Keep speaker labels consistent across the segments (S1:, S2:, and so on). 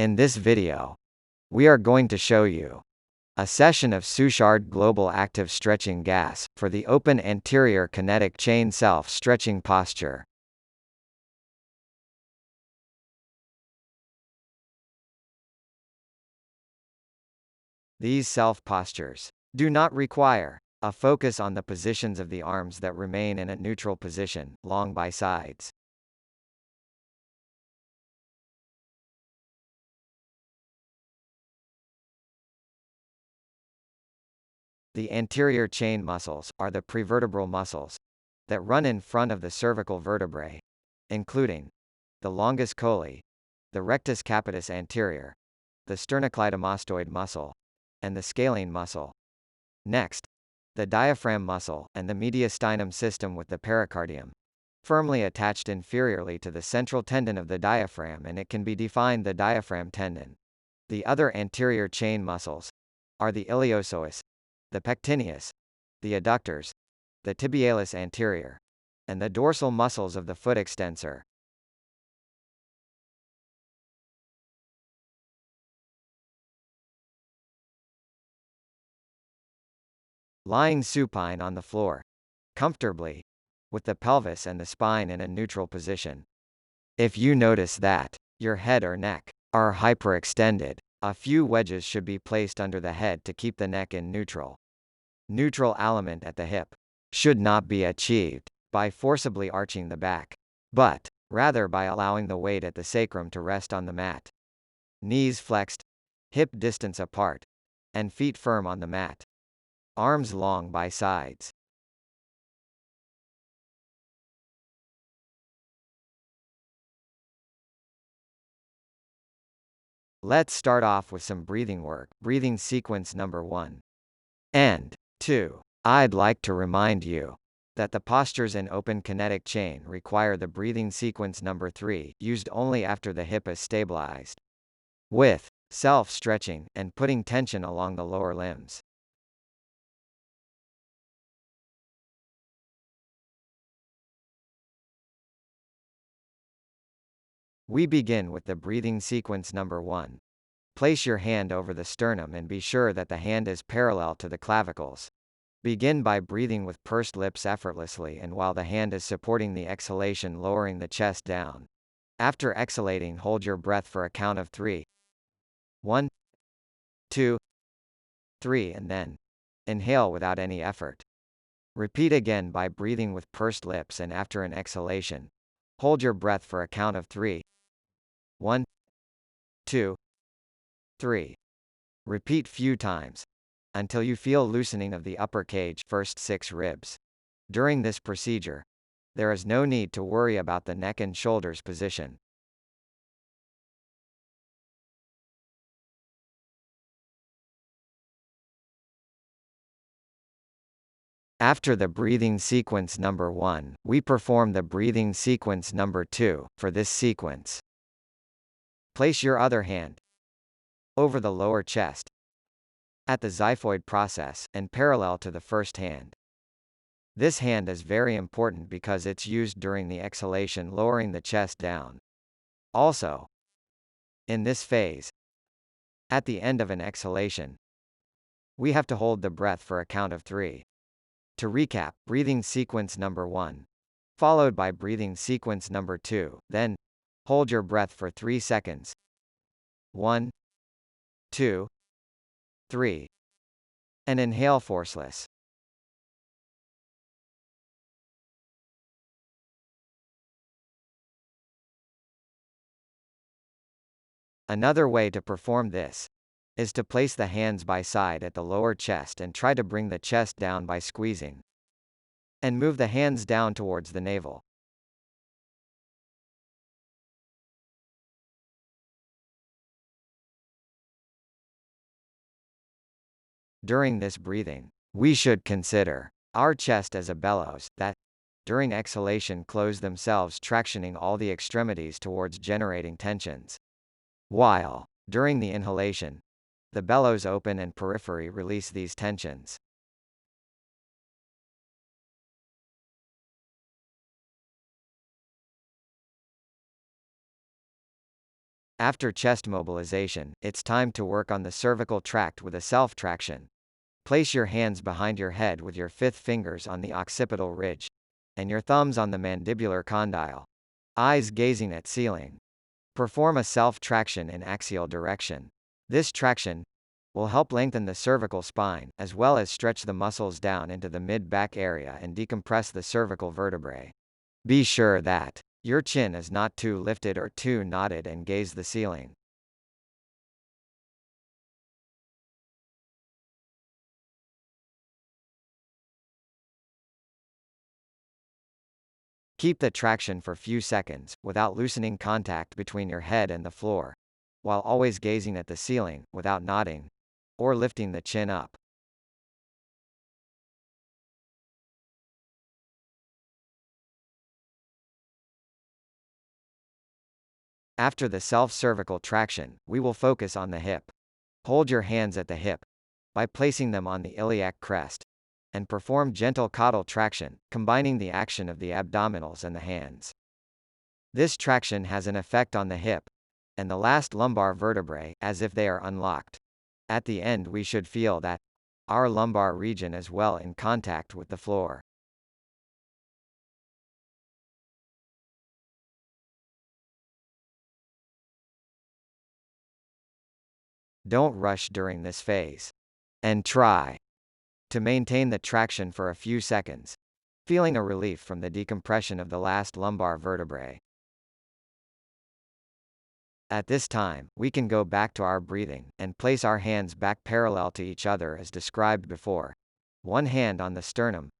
S1: In this video, we are going to show you a session of SOUCHARD Global Active Stretching GAS for the open anterior kinetic chain self-stretching posture. These self-postures do not require a focus on the positions of the arms that remain in a neutral position, long by sides. The anterior chain muscles are the prevertebral muscles that run in front of the cervical vertebrae, including the longus colli, the rectus capitis anterior, the sternocleidomastoid muscle, and the scalene muscle. Next, the diaphragm muscle and the mediastinum system with the pericardium firmly attached inferiorly to the central tendon of the diaphragm, and it can be defined the diaphragm tendon. The other anterior chain muscles are the iliopsoas, the pectineus, the adductors, the tibialis anterior, and the dorsal muscles of the foot extensor. Lying supine on the floor, comfortably, with the pelvis and the spine in a neutral position. If you notice that your head or neck are hyperextended, a few wedges should be placed under the head to keep the neck in neutral. Neutral alignment at the hip should not be achieved by forcibly arching the back, but rather by allowing the weight at the sacrum to rest on the mat. Knees flexed, hip distance apart, and feet firm on the mat. Arms long by sides. Let's start off with some breathing work. Breathing sequence number 1 and 2. I'd like to remind you that the postures in open kinetic chain require the breathing sequence number 3, used only after the hip is stabilized, with self-stretching and putting tension along the lower limbs. We begin with the breathing sequence number 1. Place your hand over the sternum and be sure that the hand is parallel to the clavicles. Begin by breathing with pursed lips effortlessly, and while the hand is supporting the exhalation, lowering the chest down. After exhalating, hold your breath for a count of 3. 1, 2, 3, and then inhale without any effort. Repeat again by breathing with pursed lips, and after an exhalation, hold your breath for a count of 3. 1, 2, 3. Repeat few times until you feel loosening of the upper cage, first 6 ribs. During this procedure, there is no need to worry about the neck and shoulders position. After the breathing sequence number 1, we perform the breathing sequence number 2. For this sequence, place your other hand over the lower chest at the xiphoid process and parallel to the first hand. This hand is very important because it's used during the exhalation, lowering the chest down. Also, in this phase, at the end of an exhalation, we have to hold the breath for a count of 3. To recap, breathing sequence number 1, followed by breathing sequence number 2, then hold your breath for 3 seconds. 1, 2, 3, and inhale forceless. Another way to perform this is to place the hands by side at the lower chest and try to bring the chest down by squeezing, and move the hands down towards the navel. During this breathing, we should consider our chest as a bellows that, during exhalation, close themselves, tractioning all the extremities towards generating tensions, while, during the inhalation, the bellows open and periphery release these tensions. After chest mobilization, it's time to work on the cervical tract with a self-traction. Place your hands behind your head with your fifth fingers on the occipital ridge, and your thumbs on the mandibular condyle. Eyes gazing at ceiling. Perform a self-traction in axial direction. This traction will help lengthen the cervical spine, as well as stretch the muscles down into the mid-back area and decompress the cervical vertebrae. Be sure that your chin is not too lifted or too knotted and gaze the ceiling. Keep the traction for few seconds, without loosening contact between your head and the floor, while always gazing at the ceiling, without nodding or lifting the chin up. After the self-cervical traction, we will focus on the hip. Hold your hands at the hip by placing them on the iliac crest, and perform gentle caudal traction, combining the action of the abdominals and the hands. This traction has an effect on the hip and the last lumbar vertebrae, as if they are unlocked. At the end, we should feel that our lumbar region is well in contact with the floor. Don't rush during this phase, and try to maintain the traction for a few seconds, feeling a relief from the decompression of the last lumbar vertebrae. At this time, we can go back to our breathing, and place our hands back parallel to each other as described before. One hand on the sternum,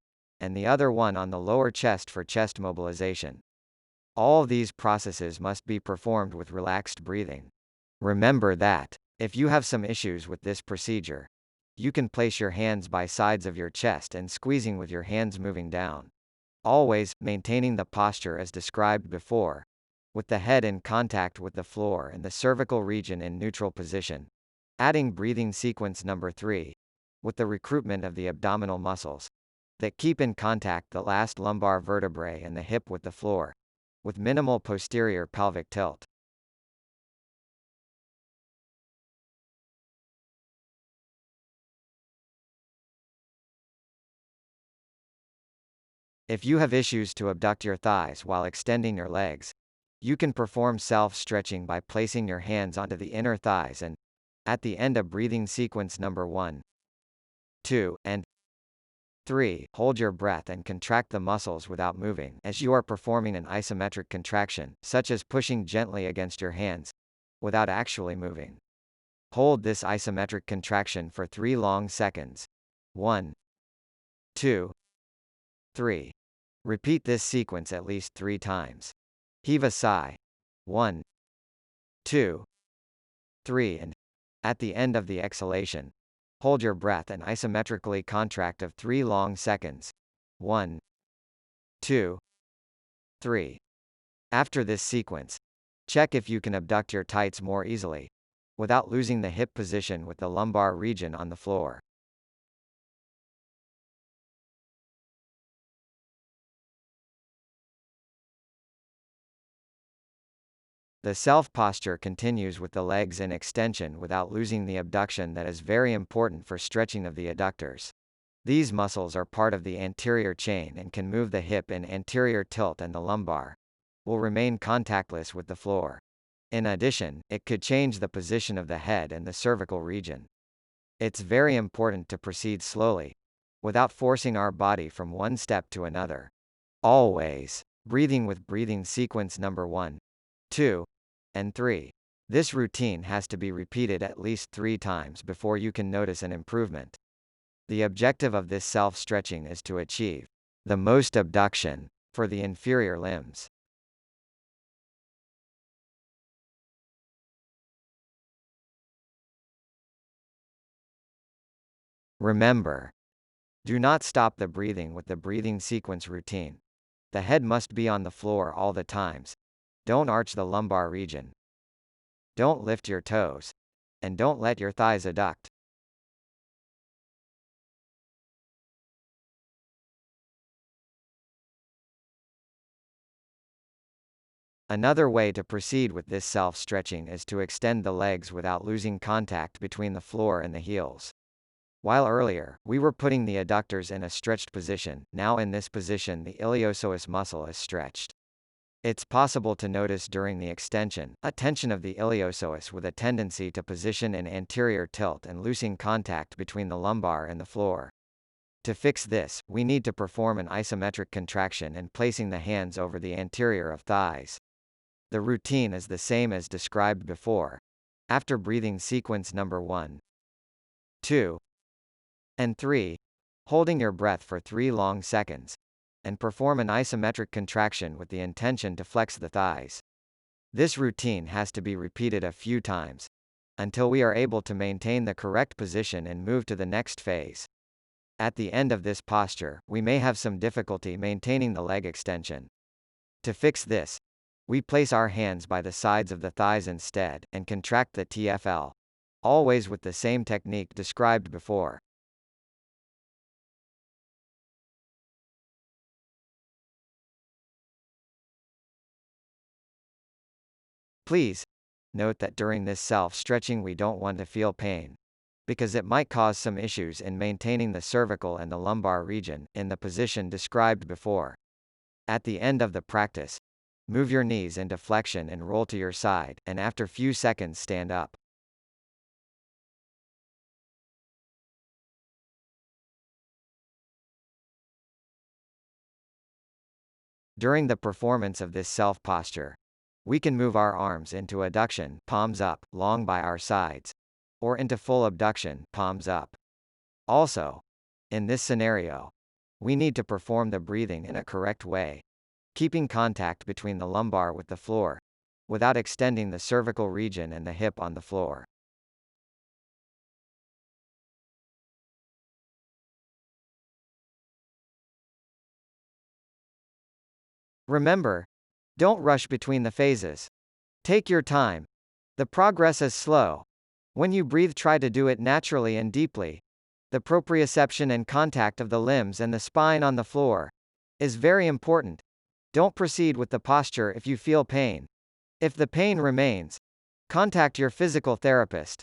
S1: and the other one on the lower chest for chest mobilization. All these processes must be performed with relaxed breathing. Remember that, if you have some issues with this procedure, you can place your hands by sides of your chest and squeezing with your hands moving down. Always, maintaining the posture as described before, with the head in contact with the floor and the cervical region in neutral position. Adding breathing sequence number 3, with the recruitment of the abdominal muscles that keep in contact the last lumbar vertebrae and the hip with the floor, with minimal posterior pelvic tilt. If you have issues to abduct your thighs while extending your legs, you can perform self-stretching by placing your hands onto the inner thighs and, at the end of breathing sequence number 1, 2, and 3, hold your breath and contract the muscles without moving as you are performing an isometric contraction, such as pushing gently against your hands, without actually moving. Hold this isometric contraction for 3 long seconds. 1, 2, 3. Repeat this sequence at least 3 times. Heave a sigh. 1, 2, 3, and at the end of the exhalation, hold your breath and isometrically contract of 3 long seconds. 1, 2, 3. After this sequence, check if you can abduct your tights more easily, without losing the hip position with the lumbar region on the floor. The self posture continues with the legs in extension without losing the abduction that is very important for stretching of the adductors. These muscles are part of the anterior chain and can move the hip in anterior tilt, and the lumbar will remain contactless with the floor. In addition, it could change the position of the head and the cervical region. It's very important to proceed slowly, without forcing our body from one step to another. Always breathing with breathing sequence number 1, 2, and 3. This routine has to be repeated at least 3 times before you can notice an improvement. The objective of this self-stretching is to achieve the most abduction for the inferior limbs. Remember, do not stop the breathing with the breathing sequence routine. The head must be on the floor all the times. Don't arch the lumbar region. Don't lift your toes. And don't let your thighs adduct. Another way to proceed with this self-stretching is to extend the legs without losing contact between the floor and the heels. While earlier, we were putting the adductors in a stretched position, now in this position the iliopsoas muscle is stretched. It's possible to notice during the extension, a tension of the iliopsoas with a tendency to position in anterior tilt and losing contact between the lumbar and the floor. To fix this, we need to perform an isometric contraction and placing the hands over the anterior of thighs. The routine is the same as described before. After breathing sequence number 1, 2, and 3, holding your breath for 3 long seconds, and perform an isometric contraction with the intention to flex the thighs. This routine has to be repeated a few times, until we are able to maintain the correct position and move to the next phase. At the end of this posture, we may have some difficulty maintaining the leg extension. To fix this, we place our hands by the sides of the thighs instead, and contract the TFL. Always with the same technique described before. Please note that during this self-stretching we don't want to feel pain, because it might cause some issues in maintaining the cervical and the lumbar region, in the position described before. At the end of the practice, move your knees into flexion and roll to your side, and after few seconds stand up. During the performance of this self-posture, we can move our arms into adduction, palms up, long by our sides, or into full abduction, palms up. Also, in this scenario, we need to perform the breathing in a correct way, keeping contact between the lumbar with the floor, without extending the cervical region and the hip on the floor. Remember, don't rush between the phases. Take your time. The progress is slow. When you breathe, try to do it naturally and deeply. The proprioception and contact of the limbs and the spine on the floor is very important. Don't proceed with the posture if you feel pain. If the pain remains, contact your physical therapist.